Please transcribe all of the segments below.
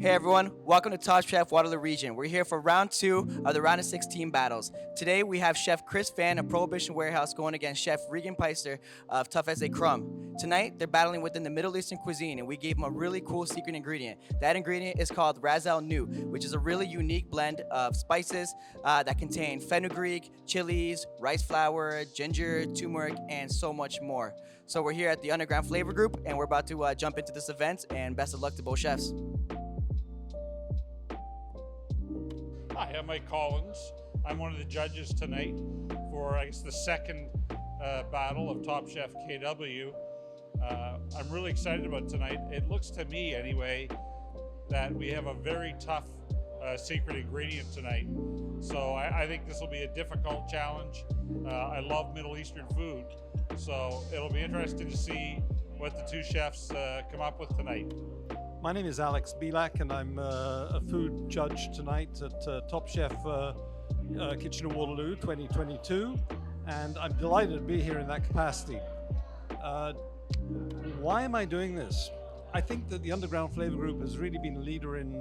Hey everyone, welcome to Topchef Waterloo region. We're here for round 2 of the round of 16 battles. Today we have Chef Phan of Prohibition Warehouse going against Chef Reeghan Peister of Tough as a Crumb. Tonight they're battling within the Middle Eastern cuisine, and we gave them a really cool secret ingredient. That ingredient is called Hanout, which is a really unique blend of spices that contain fenugreek, chilies, rice flour, ginger, turmeric, and so much more. So we're here at the Underground Flavor Group, and we're about to jump into this event, and best of luck to both chefs. Hi, I'm Mike Collins. I'm one of the judges tonight for, I guess, the second battle of Top Chef KW. I'm really excited about tonight. It looks to me, anyway, that we have a very tough secret ingredient tonight. So I think this will be a difficult challenge. I love Middle Eastern food, so it'll be interesting to see what the two chefs come up with tonight. My name is Bielak, and I'm a food judge tonight at Topchef Kitchen in Waterloo 2022, and I'm delighted to be here in that capacity. Why am I doing this? I think that the Underground Flavor Group has really been a leader in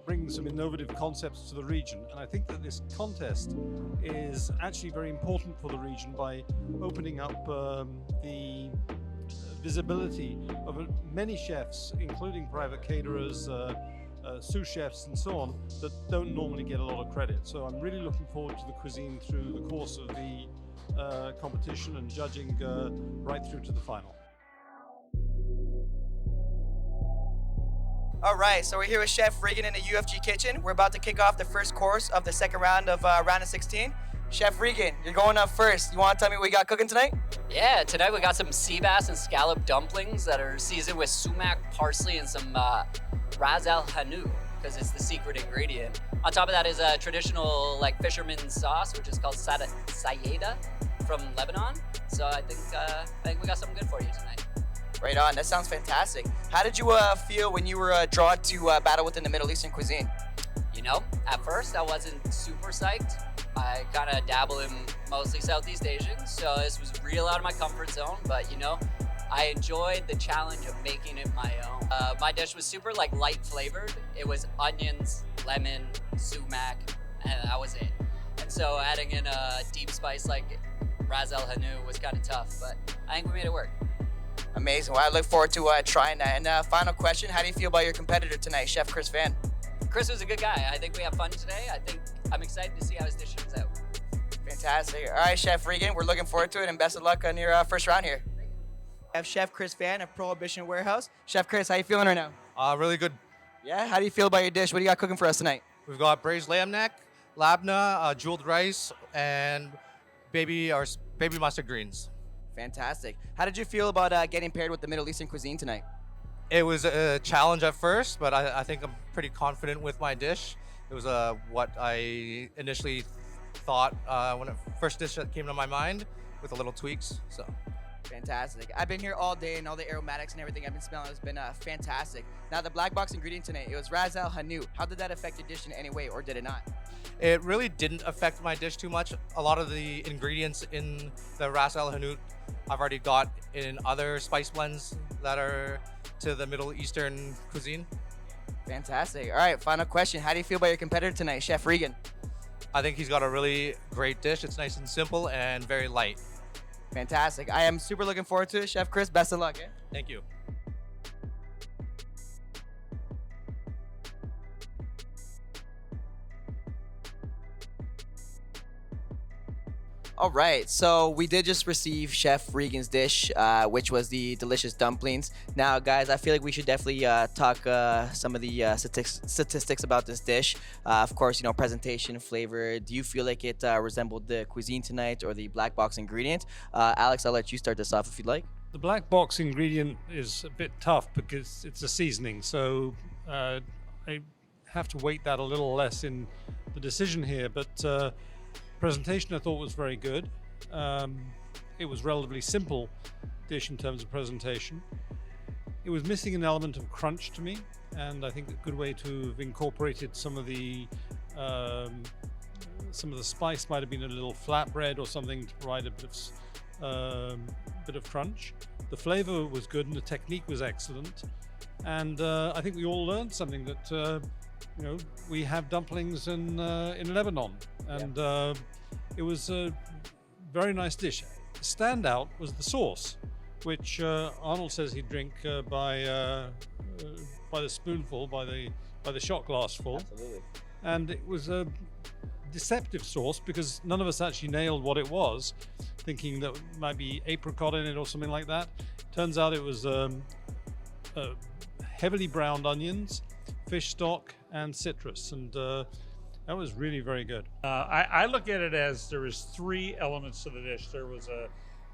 bringing some innovative concepts to the region, and I think that this contest is actually very important for the region by opening up the visibility of many chefs, including private caterers, sous chefs and so on, that don't normally get a lot of credit. So I'm really looking forward to the cuisine through the course of the competition and judging right through to the final. All right, so we're here with Chef Reeghan in the UFG kitchen. We're about to kick off the first course of the second round of round of 16. Chef Reeghan, you're going up first. You want to tell me what we got cooking tonight? Yeah, tonight we got some sea bass and scallop dumplings that are seasoned with sumac, parsley, and some Hanout, because it's the secret ingredient. On top of that is a traditional fisherman's sauce, which is called sayeda from Lebanon. So I think we got something good for you tonight. Right on, that sounds fantastic. How did you feel when you were drawn to battle within the Middle Eastern cuisine? You know, at first I wasn't super psyched. I kind of dabble in mostly Southeast Asian, so this was real out of my comfort zone, but I enjoyed the challenge of making it my own. My dish was super light flavored. It was onions, lemon, sumac, and that was it. And so adding in a deep spice like Hanout was kind of tough, but I think we made it work. Amazing. Well, I look forward to trying that. And final question, how do you feel about your competitor tonight, Chef Phan? Chris was a good guy. I think we have fun today. I'm excited to see how his dish turns out. Fantastic. All right, Chef Reeghan, we're looking forward to it, and best of luck on your first round here. We have Chef Phan of Prohibition Warehouse. Chef Chris, how you feeling right now? Really good. Yeah, how do you feel about your dish? What do you got cooking for us tonight? We've got braised lamb neck, labna, jeweled rice, and baby mustard greens. Fantastic. How did you feel about getting paired with the Middle Eastern cuisine tonight? It was a challenge at first, but I think I'm pretty confident with my dish. It was what I initially thought when the first dish that came to my mind, with a little tweaks. So. Fantastic. I've been here all day, and all the aromatics and everything I've been smelling has been fantastic. Now, the black box ingredient tonight, it was Hanout. How did that affect your dish in any way, or did it not? It really didn't affect my dish too much. A lot of the ingredients in the Hanout I've already got in other spice blends that are to the Middle Eastern cuisine. Fantastic. All right, final question. How do you feel about your competitor tonight, Chef Reeghan? I think he's got a really great dish. It's nice and simple and very light. Fantastic. I am super looking forward to it. Chef Chris, best of luck. Thank you. All right, so we did just receive Chef Reeghan's dish, which was the delicious dumplings. Now, guys, I feel like we should definitely talk some of the statistics about this dish. Of course, presentation, flavor. Do you feel like it resembled the cuisine tonight or the black box ingredient? Alex, I'll let you start this off if you'd like. The black box ingredient is a bit tough because it's a seasoning, so I have to weight that a little less in the decision here, but presentation I thought was very good. It was relatively simple dish in terms of presentation. It was missing an element of crunch to me, and I think a good way to have incorporated some of the spice might have been a little flatbread or something to provide a bit of bit of crunch. The flavor was good and the technique was excellent. And I think we all learned something that, we have dumplings in Lebanon. And it was a very nice dish. The standout was the sauce, which Arnold says he'd drink by the spoonful, by the shot glass full. Absolutely. And it was a deceptive sauce because none of us actually nailed what it was, thinking that might be apricot in it or something like that. Turns out it was heavily browned onions, fish stock, and citrus, and that was really very good. I look at it as there was three elements to the dish. There was a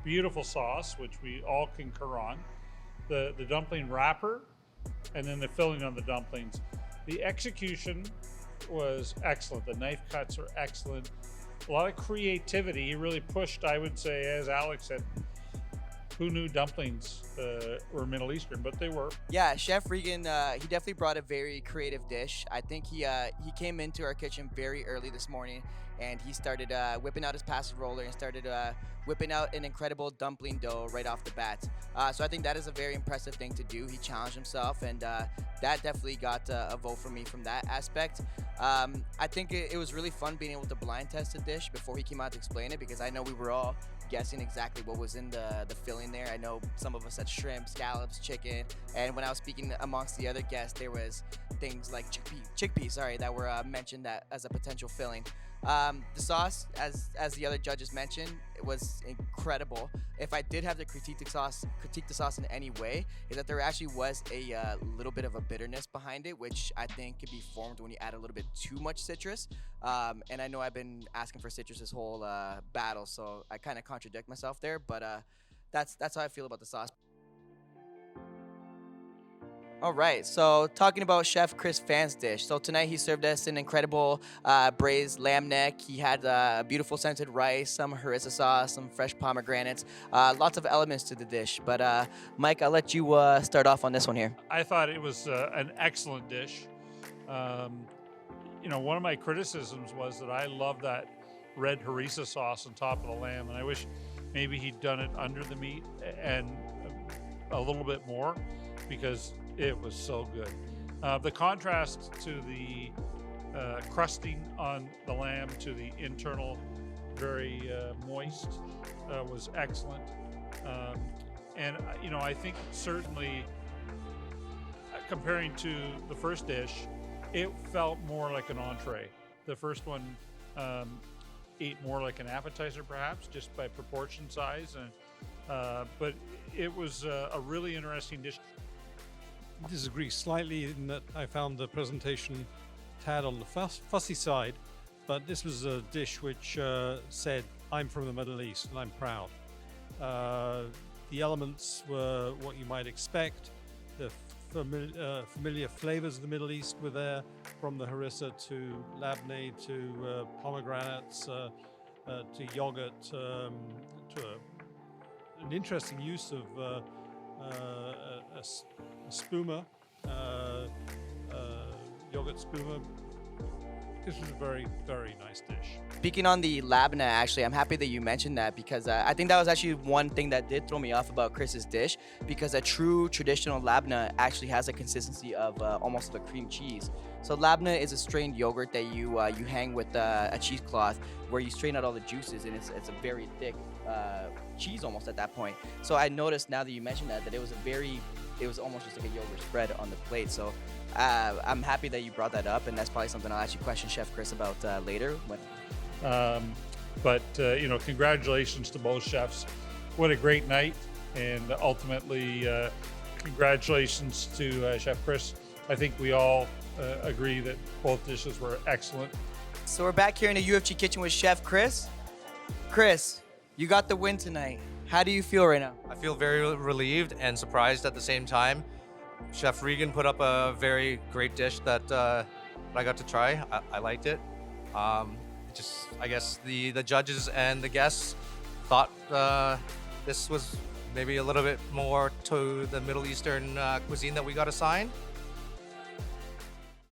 beautiful sauce, which we all concur on, the dumpling wrapper, and then the filling on the dumplings. The execution was excellent. The knife cuts were excellent. A lot of creativity. He really pushed, I would say, as Alex said, who knew dumplings were Middle Eastern, but they were. Yeah, Chef Reeghan, he definitely brought a very creative dish. I think he came into our kitchen very early this morning, and he started whipping out his pasta roller and started whipping out an incredible dumpling dough right off the bat. So I think that is a very impressive thing to do. He challenged himself, and that definitely got a vote for me from that aspect. I think it was really fun being able to blind test the dish before he came out to explain it, because I know we were all guessing exactly what was in the filling there. I know some of us had shrimp, scallops, chicken, and when I was speaking amongst the other guests, there was things like chickpeas, that were mentioned that as a potential filling. The sauce, as the other judges mentioned, it was incredible. If I did have to critique the sauce in any way, is that there actually was a little bit of a bitterness behind it, which I think could be formed when you add a little bit too much citrus. And I know I've been asking for citrus this whole battle, so I kind of contradict myself there, but that's how I feel about the sauce. All right, so talking about Chef Chris Phan's dish. So tonight he served us an incredible braised lamb neck. He had beautiful scented rice, some harissa sauce, some fresh pomegranates, lots of elements to the dish. But Mike, I'll let you start off on this one here. I thought it was an excellent dish. One of my criticisms was that I love that red harissa sauce on top of the lamb, and I wish maybe he'd done it under the meat and a little bit more, because it was so good. The contrast to the crusting on the lamb to the internal very moist was excellent. And I think certainly comparing to the first dish, it felt more like an entree. The first one ate more like an appetizer, perhaps, just by proportion size. But it was a really interesting dish. Disagree slightly in that I found the presentation tad on the fussy side, but this was a dish which said, I'm from the Middle East and I'm proud. The elements were what you might expect. The familiar flavors of the Middle East were there, from the harissa to labneh to pomegranates to yogurt to an interesting use of a spuma, yogurt spuma. This was a very, very nice dish. Speaking on the labneh, actually, I'm happy that you mentioned that, because I think that was actually one thing that did throw me off about Chris's dish, because a true traditional labneh actually has a consistency of almost like a cream cheese. So labneh is a strained yogurt that you hang with a cheesecloth, where you strain out all the juices, and it's a very thick cheese almost at that point. So I noticed, now that you mentioned that it was almost just like a yogurt spread on the plate. So I'm happy that you brought that up, and that's probably something I'll actually question Chef Chris about later. But congratulations to both chefs. What a great night, and ultimately congratulations to Chef Chris. I think we all agree that both dishes were excellent. So we're back here in the UFG kitchen with Chef Chris. Chris, you got the win tonight. How do you feel right now? I feel very relieved and surprised at the same time. Chef Reeghan put up a very great dish that I got to try. I liked it. I guess the judges and the guests thought this was maybe a little bit more to the Middle Eastern cuisine that we got assigned.